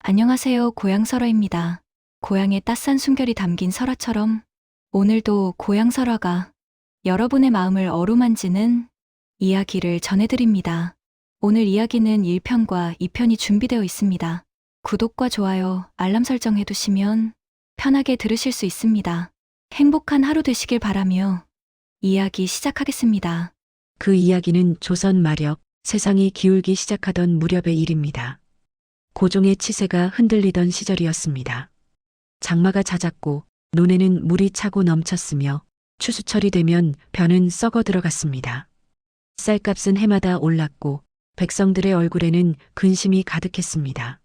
안녕하세요. 고향설화입니다. 고향의 따스한 숨결이 담긴 설화처럼 오늘도 고향설화가 여러분의 마음을 어루만지는 이야기를 전해드립니다. 오늘 이야기는 1편과 2편이 준비되어 있습니다. 구독과 좋아요, 알람 설정 해두시면 편하게 들으실 수 있습니다. 행복한 하루 되시길 바라며 이야기 시작하겠습니다. 그 이야기는 조선 말역 세상이 기울기 시작하던 무렵의 일입니다. 고종의 치세가 흔들리던 시절이었습니다. 장마가 잦았고 논에는 물이 차고 넘쳤으며 추수철이 되면 벼는 썩어 들어갔습니다. 쌀값은 해마다 올랐고 백성들의 얼굴에는 근심이 가득했습니다.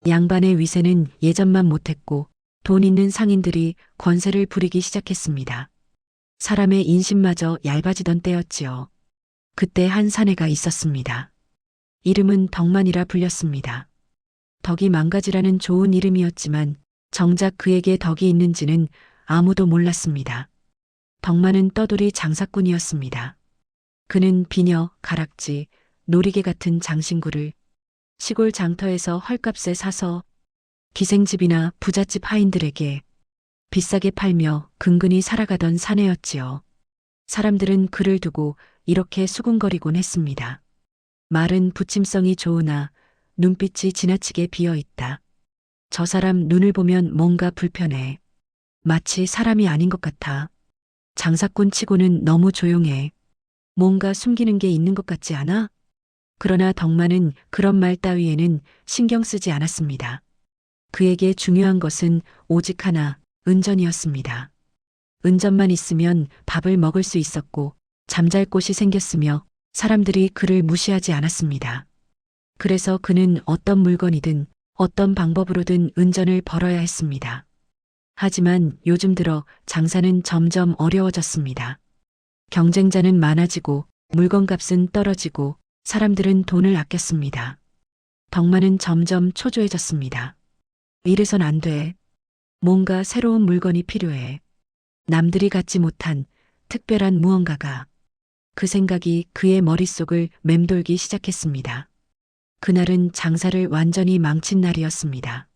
양반의 위세는 예전만 못했고 돈 있는 상인들이 권세를 부리기 시작했습니다. 사람의 인심마저 얇아지던 때였지요. 그때 한 사내가 있었습니다. 이름은 덕만이라 불렸습니다. 덕이 망가지라는 좋은 이름이었지만 정작 그에게 덕이 있는지는 아무도 몰랐습니다. 덕만은 떠돌이 장사꾼이었습니다. 그는 비녀, 가락지, 놀이개 같은 장신구를 시골 장터에서 헐값에 사서 기생집이나 부잣집 하인들에게 비싸게 팔며 근근히 살아가던 사내였지요. 사람들은 그를 두고 이렇게 수군거리곤 했습니다. 말은 부침성이 좋으나 눈빛이 지나치게 비어있다. 저 사람 눈을 보면 뭔가 불편해. 마치 사람이 아닌 것 같아. 장사꾼 치고는 너무 조용해. 뭔가 숨기는 게 있는 것 같지 않아? 그러나 덕만은 그런 말 따위에는 신경 쓰지 않았습니다. 그에게 중요한 것은 오직 하나, 은전이었습니다. 은전만 있으면 밥을 먹을 수 있었고 잠잘 곳이 생겼으며 사람들이 그를 무시하지 않았습니다. 그래서 그는 어떤 물건이든 어떤 방법으로든 은전을 벌어야 했습니다. 하지만 요즘 들어 장사는 점점 어려워졌습니다. 경쟁자는 많아지고 물건값은 떨어지고 사람들은 돈을 아꼈습니다. 덕만은 점점 초조해졌습니다. 이래선 안 돼. 뭔가 새로운 물건이 필요해. 남들이 갖지 못한 특별한 무언가가. 그 생각이 그의 머릿속을 맴돌기 시작했습니다. 그날은 장사를 완전히 망친 날이었습니다.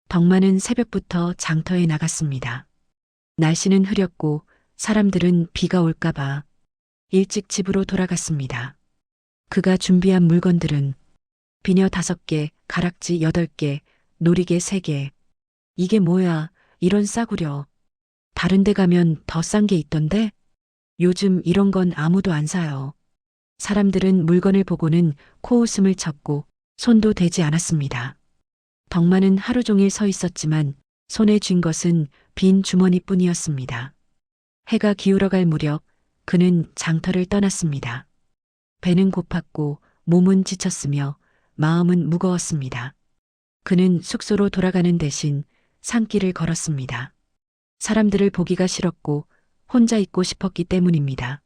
덕만은 새벽부터 장터에 나갔습니다. 날씨는 흐렸고 사람들은 비가 올까봐 일찍 집으로 돌아갔습니다. 그가 준비한 물건들은 비녀 5개, 가락지 8개, 놀이개 3개. 이게 뭐야, 이런 싸구려. 다른 데 가면 더 싼 게 있던데? 요즘 이런 건 아무도 안 사요. 사람들은 물건을 보고는 코웃음을 쳤고 손도 대지 않았습니다. 덕만은 하루 종일 서 있었지만 손에 쥔 것은 빈 주머니뿐이었습니다. 해가 기울어갈 무렵 그는 장터를 떠났습니다. 배는 고팠고 몸은 지쳤으며 마음은 무거웠습니다. 그는 숙소로 돌아가는 대신 산길을 걸었습니다. 사람들을 보기가 싫었고 혼자 있고 싶었기 때문입니다.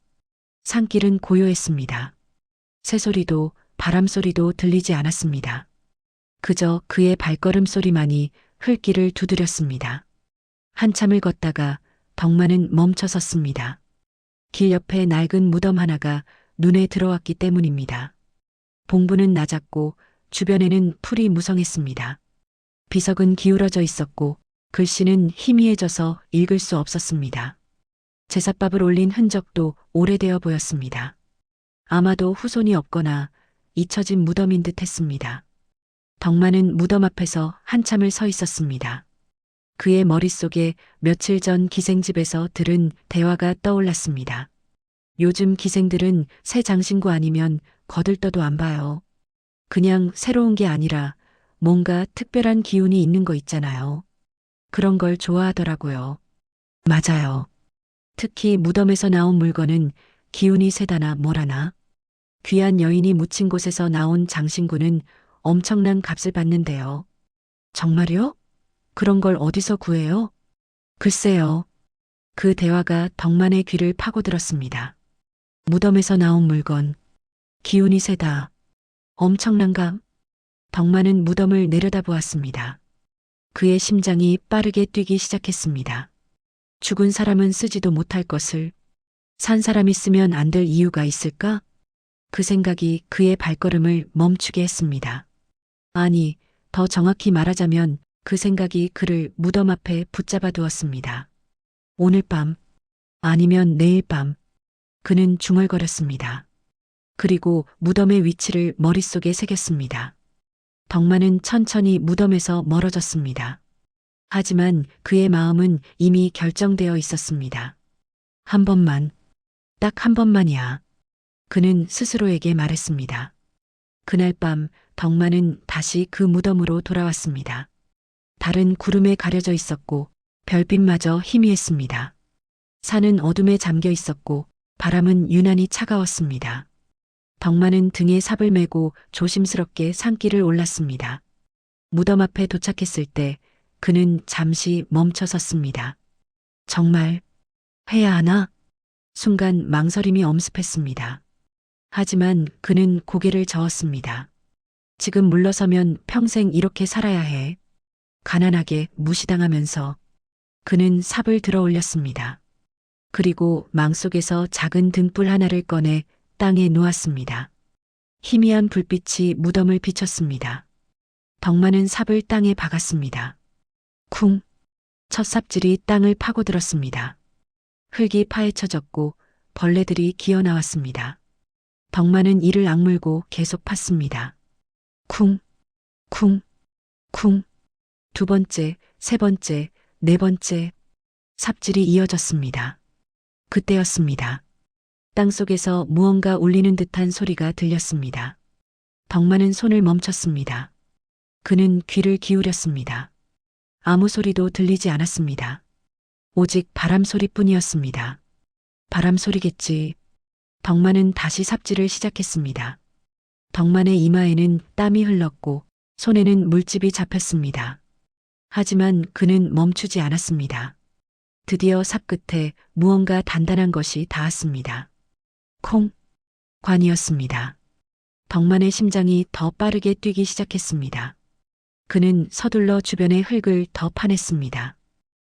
산길은 고요했습니다. 새소리도 바람소리도 들리지 않았습니다. 그저 그의 발걸음 소리만이 흘길을 두드렸습니다. 한참을 걷다가 덕만은 멈춰 섰습니다. 길 옆에 낡은 무덤 하나가 눈에 들어왔기 때문입니다. 봉부는 낮았고 주변에는 풀이 무성했습니다. 비석은 기울어져 있었고 글씨는 희미해져서 읽을 수 없었습니다. 제삿밥을 올린 흔적도 오래되어 보였습니다. 아마도 후손이 없거나 잊혀진 무덤인 듯 했습니다. 덕만은 무덤 앞에서 한참을 서 있었습니다. 그의 머릿속에 며칠 전 기생집에서 들은 대화가 떠올랐습니다. 요즘 기생들은 새 장신구 아니면 거들떠도 안 봐요. 그냥 새로운 게 아니라 뭔가 특별한 기운이 있는 거 있잖아요. 그런 걸 좋아하더라고요. 맞아요. 특히 무덤에서 나온 물건은 기운이 세다나 뭐라나. 귀한 여인이 묻힌 곳에서 나온 장신구는 엄청난 값을 받는데요. 정말요? 그런 걸 어디서 구해요? 글쎄요. 그 대화가 덕만의 귀를 파고들었습니다. 무덤에서 나온 물건. 기운이 세다. 엄청난 값. 덕만은 무덤을 내려다보았습니다. 그의 심장이 빠르게 뛰기 시작했습니다. 죽은 사람은 쓰지도 못할 것을 산 사람이 쓰면 안 될 이유가 있을까? 그 생각이 그의 발걸음을 멈추게 했습니다. 아니, 더 정확히 말하자면 그 생각이 그를 무덤 앞에 붙잡아 두었습니다. 오늘 밤, 아니면 내일 밤, 그는 중얼거렸습니다. 그리고 무덤의 위치를 머릿속에 새겼습니다. 덕만은 천천히 무덤에서 멀어졌습니다. 하지만 그의 마음은 이미 결정되어 있었습니다. 한 번만, 딱 한 번만이야. 그는 스스로에게 말했습니다. 그날 밤 덕만은 다시 그 무덤으로 돌아왔습니다. 달은 구름에 가려져 있었고 별빛마저 희미했습니다. 산은 어둠에 잠겨 있었고 바람은 유난히 차가웠습니다. 덕만은 등에 삽을 메고 조심스럽게 산길을 올랐습니다. 무덤 앞에 도착했을 때 그는 잠시 멈춰 섰습니다. 정말 해야 하나? 순간 망설임이 엄습했습니다. 하지만 그는 고개를 저었습니다. 지금 물러서면 평생 이렇게 살아야 해. 가난하게 무시당하면서 그는 삽을 들어 올렸습니다. 그리고 망 속에서 작은 등불 하나를 꺼내 땅에 놓았습니다. 희미한 불빛이 무덤을 비췄습니다. 덕만은 삽을 땅에 박았습니다. 쿵! 첫 삽질이 땅을 파고들었습니다. 흙이 파헤쳐졌고 벌레들이 기어 나왔습니다. 덕만은 이를 악물고 계속 팠습니다. 쿵! 쿵! 쿵! 두 번째, 세 번째, 네 번째. 삽질이 이어졌습니다. 그때였습니다. 땅속에서 무언가 울리는 듯한 소리가 들렸습니다. 덕만은 손을 멈췄습니다. 그는 귀를 기울였습니다. 아무 소리도 들리지 않았습니다. 오직 바람 소리뿐이었습니다. 바람 소리겠지. 덕만은 다시 삽질을 시작했습니다. 덕만의 이마에는 땀이 흘렀고 손에는 물집이 잡혔습니다. 하지만 그는 멈추지 않았습니다. 드디어 삽 끝에 무언가 단단한 것이 닿았습니다. 콩! 관이었습니다. 덕만의 심장이 더 빠르게 뛰기 시작했습니다. 그는 서둘러 주변의 흙을 더 파냈습니다.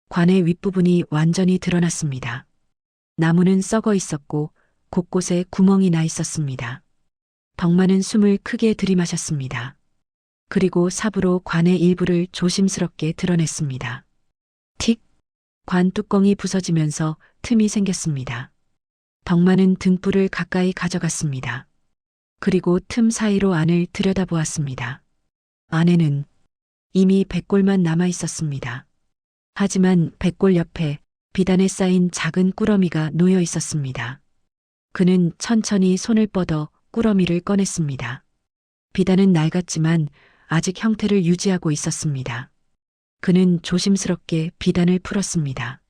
관의 윗부분이 완전히 드러났습니다. 나무는 썩어 있었고 곳곳에 구멍이 나 있었습니다. 덕만은 숨을 크게 들이마셨습니다. 그리고 삽으로 관의 일부를 조심스럽게 드러냈습니다. 틱! 관 뚜껑이 부서지면서 틈이 생겼습니다. 덕만은 등불을 가까이 가져갔습니다. 그리고 틈 사이로 안을 들여다보았습니다. 안에는 이미 백골만 남아 있었습니다. 하지만 백골 옆에 비단에 쌓인 작은 꾸러미가 놓여 있었습니다. 그는 천천히 손을 뻗어 꾸러미를 꺼냈습니다. 비단은 낡았지만 아직 형태를 유지하고 있었습니다. 그는 조심스럽게 비단을 풀었습니다.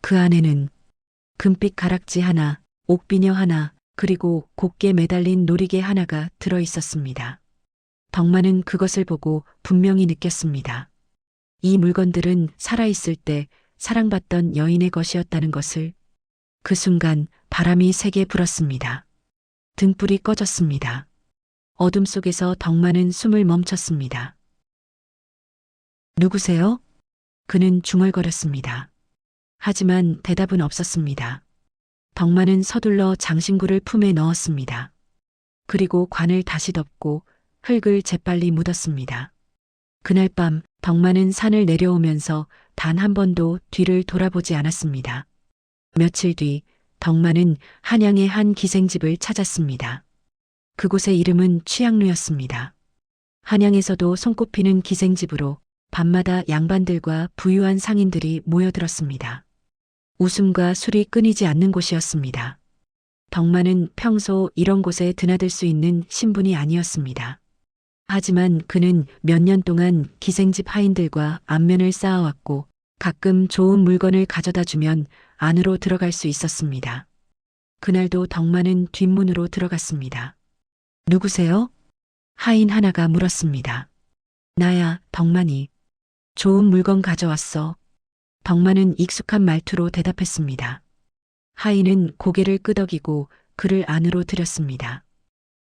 그 안에는 금빛 가락지 하나, 옥비녀 하나, 그리고 곱게 매달린 놀이개 하나가 들어 있었습니다. 덕만은 그것을 보고 분명히 느꼈습니다. 이 물건들은 살아있을 때 사랑받던 여인의 것이었다는 것을. 그 순간 바람이 세게 불었습니다. 등불이 꺼졌습니다. 어둠 속에서 덕만은 숨을 멈췄습니다. 누구세요? 그는 중얼거렸습니다. 하지만 대답은 없었습니다. 덕만은 서둘러 장신구를 품에 넣었습니다. 그리고 관을 다시 덮고 흙을 재빨리 묻었습니다. 그날 밤 덕만은 산을 내려오면서 단 한 번도 뒤를 돌아보지 않았습니다. 며칠 뒤 덕만은 한양의 한 기생집을 찾았습니다. 그곳의 이름은 취향루였습니다. 한양에서도 손꼽히는 기생집으로 밤마다 양반들과 부유한 상인들이 모여들었습니다. 웃음과 술이 끊이지 않는 곳이었습니다. 덕만은 평소 이런 곳에 드나들 수 있는 신분이 아니었습니다. 하지만 그는 몇 년 동안 기생집 하인들과 안면을 쌓아왔고 가끔 좋은 물건을 가져다 주면 안으로 들어갈 수 있었습니다. 그날도 덕만은 뒷문으로 들어갔습니다. 누구세요? 하인 하나가 물었습니다. 나야, 덕만이. 좋은 물건 가져왔어. 덕만은 익숙한 말투로 대답했습니다. 하인은 고개를 끄덕이고 그를 안으로 들였습니다.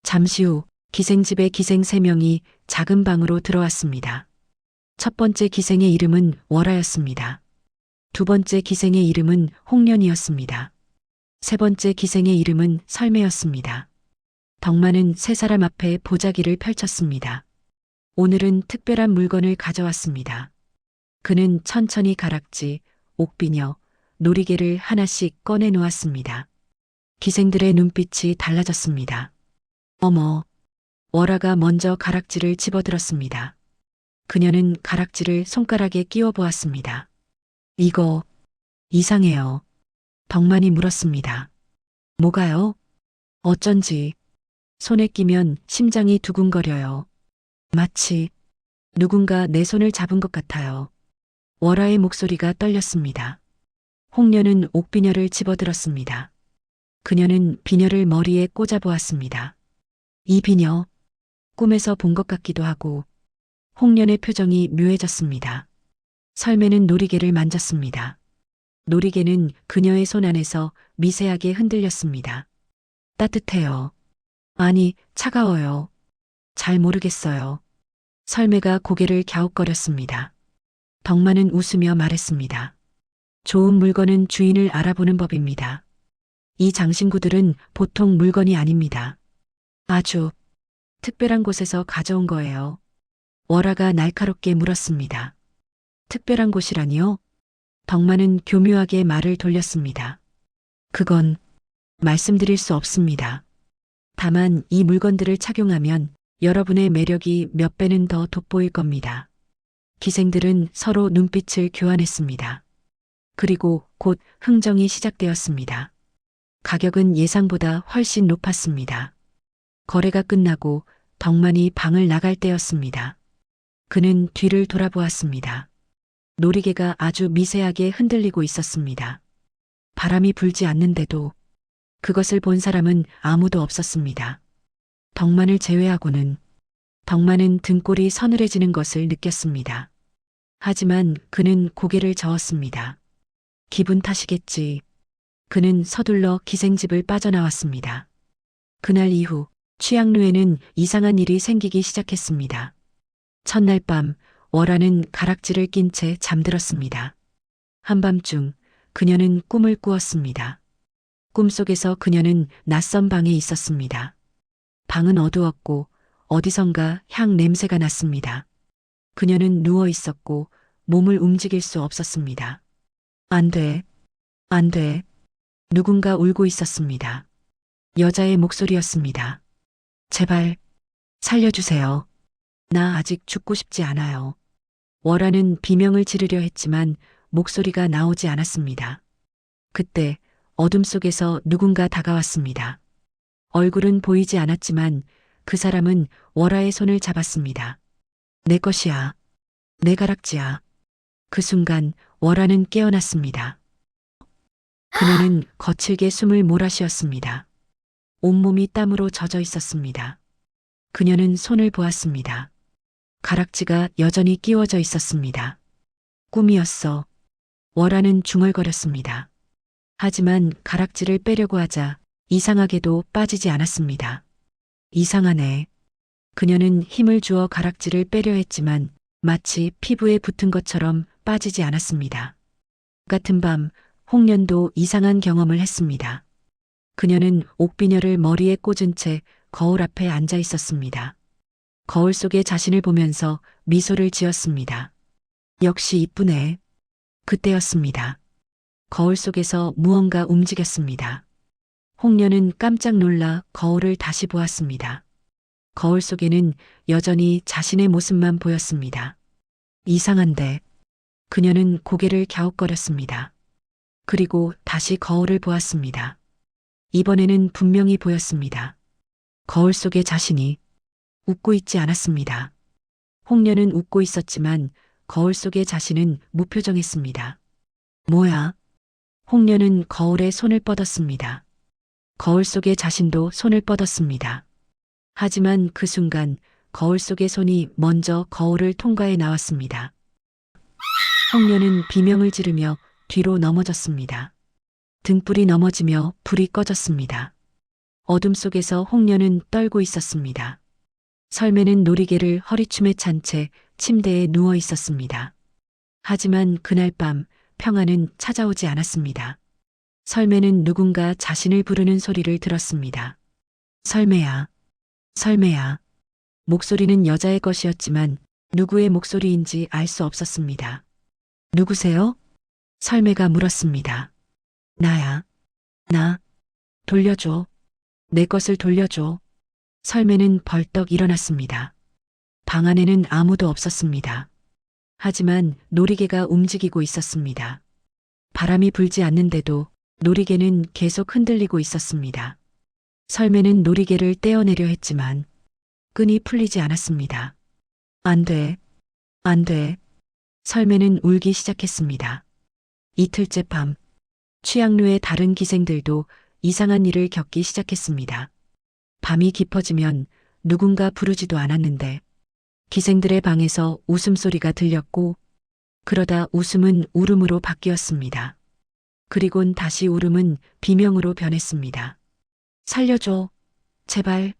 잠시 후 기생집의 기생 3명이 작은 방으로 들어왔습니다. 첫 번째 기생의 이름은 월하였습니다. 두 번째 기생의 이름은 홍련이었습니다. 세 번째 기생의 이름은 설매였습니다. 덕만은 세 사람 앞에 보자기를 펼쳤습니다. 오늘은 특별한 물건을 가져왔습니다. 그는 천천히 가락지, 옥비녀, 놀이개를 하나씩 꺼내 놓았습니다. 기생들의 눈빛이 달라졌습니다. 어머, 월아가 먼저 가락지를 집어들었습니다. 그녀는 가락지를 손가락에 끼워 보았습니다. 이거 이상해요. 덕만이 물었습니다. 뭐가요? 어쩐지 손에 끼면 심장이 두근거려요. 마치 누군가 내 손을 잡은 것 같아요. 월아의 목소리가 떨렸습니다. 홍련은 옥비녀를 집어들었습니다. 그녀는 비녀를 머리에 꽂아 보았습니다. 이 비녀, 꿈에서 본 것 같기도 하고. 홍련의 표정이 묘해졌습니다. 설매는 놀이개를 만졌습니다. 놀이개는 그녀의 손 안에서 미세하게 흔들렸습니다. 따뜻해요. 아니, 차가워요. 잘 모르겠어요. 설매가 고개를 갸웃거렸습니다. 덕만은 웃으며 말했습니다. 좋은 물건은 주인을 알아보는 법입니다. 이 장신구들은 보통 물건이 아닙니다. 아주 특별한 곳에서 가져온 거예요. 월아가 날카롭게 물었습니다. 특별한 곳이라니요? 덕만은 교묘하게 말을 돌렸습니다. 그건 말씀드릴 수 없습니다. 다만 이 물건들을 착용하면 여러분의 매력이 몇 배는 더 돋보일 겁니다. 기생들은 서로 눈빛을 교환했습니다. 그리고 곧 흥정이 시작되었습니다. 가격은 예상보다 훨씬 높았습니다. 거래가 끝나고 덕만이 방을 나갈 때였습니다. 그는 뒤를 돌아보았습니다. 놀이개가 아주 미세하게 흔들리고 있었습니다. 바람이 불지 않는데도 그것을 본 사람은 아무도 없었습니다. 덕만을 제외하고는. 덕만은 등골이 서늘해지는 것을 느꼈습니다. 하지만 그는 고개를 저었습니다. 기분 탓이겠지. 그는 서둘러 기생집을 빠져나왔습니다. 그날 이후 취향루에는 이상한 일이 생기기 시작했습니다. 첫날 밤 월아는 가락지를 낀 채 잠들었습니다. 한밤중 그녀는 꿈을 꾸었습니다. 꿈속에서 그녀는 낯선 방에 있었습니다. 방은 어두웠고 어디선가 향 냄새가 났습니다. 그녀는 누워 있었고 몸을 움직일 수 없었습니다. 안 돼, 안 돼. 누군가 울고 있었습니다. 여자의 목소리였습니다. 제발 살려주세요. 나 아직 죽고 싶지 않아요. 월아는 비명을 지르려 했지만 목소리가 나오지 않았습니다. 그때 어둠 속에서 누군가 다가왔습니다. 얼굴은 보이지 않았지만 그 사람은 월아의 손을 잡았습니다. 내 것이야. 내 가락지야. 그 순간 월아는 깨어났습니다. 그녀는 거칠게 숨을 몰아쉬었습니다. 온몸이 땀으로 젖어 있었습니다. 그녀는 손을 보았습니다. 가락지가 여전히 끼워져 있었습니다. 꿈이었어. 월아는 중얼거렸습니다. 하지만 가락지를 빼려고 하자 이상하게도 빠지지 않았습니다. 이상하네. 그녀는 힘을 주어 가락지를 빼려 했지만 마치 피부에 붙은 것처럼 빠지지 않았습니다. 같은 밤 홍련도 이상한 경험을 했습니다. 그녀는 옥비녀를 머리에 꽂은 채 거울 앞에 앉아 있었습니다. 거울 속에 자신을 보면서 미소를 지었습니다. 역시 이쁘네. 그때였습니다. 거울 속에서 무언가 움직였습니다. 홍련은 깜짝 놀라 거울을 다시 보았습니다. 거울 속에는 여전히 자신의 모습만 보였습니다. 이상한데. 그녀는 고개를 갸웃거렸습니다. 그리고 다시 거울을 보았습니다. 이번에는 분명히 보였습니다. 거울 속의 자신이 웃고 있지 않았습니다. 홍련은 웃고 있었지만 거울 속의 자신은 무표정했습니다. 뭐야? 홍련은 거울에 손을 뻗었습니다. 거울 속의 자신도 손을 뻗었습니다. 하지만 그 순간 거울 속의 손이 먼저 거울을 통과해 나왔습니다. 홍련은 비명을 지르며 뒤로 넘어졌습니다. 등불이 넘어지며 불이 꺼졌습니다. 어둠 속에서 홍련은 떨고 있었습니다. 설매는 놀이개를 허리춤에 찬 채 침대에 누워 있었습니다. 하지만 그날 밤 평화는 찾아오지 않았습니다. 설매는 누군가 자신을 부르는 소리를 들었습니다. 설매야, 설매야. 목소리는 여자의 것이었지만 누구의 목소리인지 알 수 없었습니다. 누구세요? 설매가 물었습니다. 나야. 나. 돌려줘. 내 것을 돌려줘. 설매는 벌떡 일어났습니다. 방 안에는 아무도 없었습니다. 하지만 놀이개가 움직이고 있었습니다. 바람이 불지 않는데도 놀이개는 계속 흔들리고 있었습니다. 설매는 놀이개를 떼어내려 했지만 끈이 풀리지 않았습니다. 안 돼. 안 돼. 설매는 울기 시작했습니다. 이틀째 밤, 취향루의 다른 기생들도 이상한 일을 겪기 시작했습니다. 밤이 깊어지면 누군가 부르지도 않았는데 기생들의 방에서 웃음소리가 들렸고 그러다 웃음은 울음으로 바뀌었습니다. 그리곤 다시 울음은 비명으로 변했습니다. 살려줘. 제발.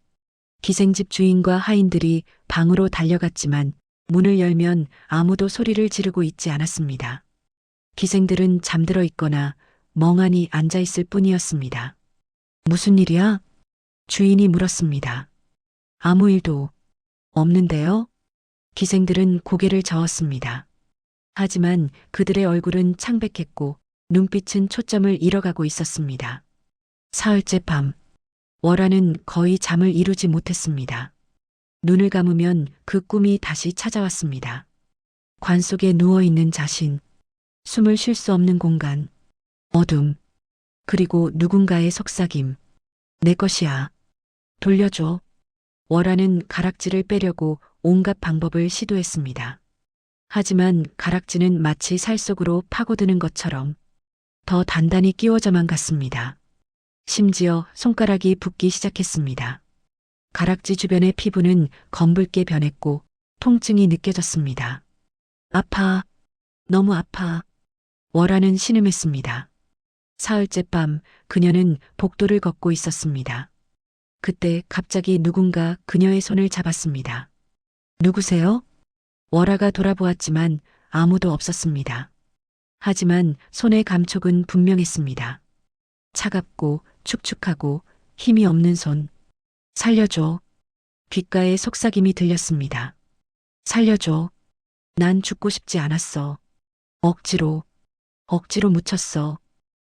기생집 주인과 하인들이 방으로 달려갔지만 문을 열면 아무도 소리를 지르고 있지 않았습니다. 기생들은 잠들어 있거나 멍하니 앉아 있을 뿐이었습니다. 무슨 일이야? 주인이 물었습니다. 아무 일도 없는데요? 기생들은 고개를 저었습니다. 하지만 그들의 얼굴은 창백했고 눈빛은 초점을 잃어가고 있었습니다. 사흘째 밤, 월화는 거의 잠을 이루지 못했습니다. 눈을 감으면 그 꿈이 다시 찾아왔습니다. 관 속에 누워있는 자신, 숨을 쉴 수 없는 공간, 어둠, 그리고 누군가의 속삭임. 내 것이야. 돌려줘. 월화는 가락지를 빼려고 온갖 방법을 시도했습니다. 하지만 가락지는 마치 살 속으로 파고드는 것처럼 더 단단히 끼워져만 갔습니다. 심지어 손가락이 붓기 시작했습니다. 가락지 주변의 피부는 검붉게 변했고 통증이 느껴졌습니다. 아파. 너무 아파. 월화는 신음했습니다. 사흘째 밤 그녀는 복도를 걷고 있었습니다. 그때 갑자기 누군가 그녀의 손을 잡았습니다. 누구세요? 월화가 돌아보았지만 아무도 없었습니다. 하지만 손의 감촉은 분명했습니다. 차갑고 축축하고 힘이 없는 손. 살려줘. 귓가에 속삭임이 들렸습니다. 살려줘. 난 죽고 싶지 않았어. 억지로 묻혔어.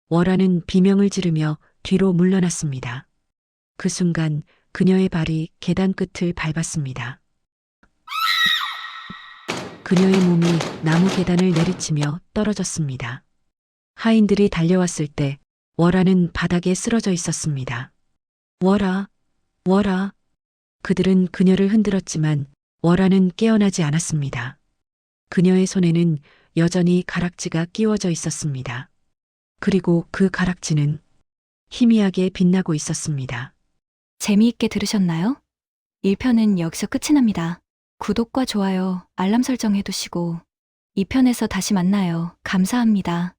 월화는 비명을 지르며 뒤로 물러났습니다. 그 순간 그녀의 발이 계단 끝을 밟았습니다. 그녀의 몸이 나무 계단을 내리치며 떨어졌습니다. 하인들이 달려왔을 때 월화는 바닥에 쓰러져 있었습니다. 월화, 월화. 그들은 그녀를 흔들었지만 월화는 깨어나지 않았습니다. 그녀의 손에는 여전히 가락지가 끼워져 있었습니다. 그리고 그 가락지는 희미하게 빛나고 있었습니다. 재미있게 들으셨나요? 1편은 여기서 끝이 납니다. 구독과 좋아요, 알람 설정 해두시고 2편에서 다시 만나요. 감사합니다.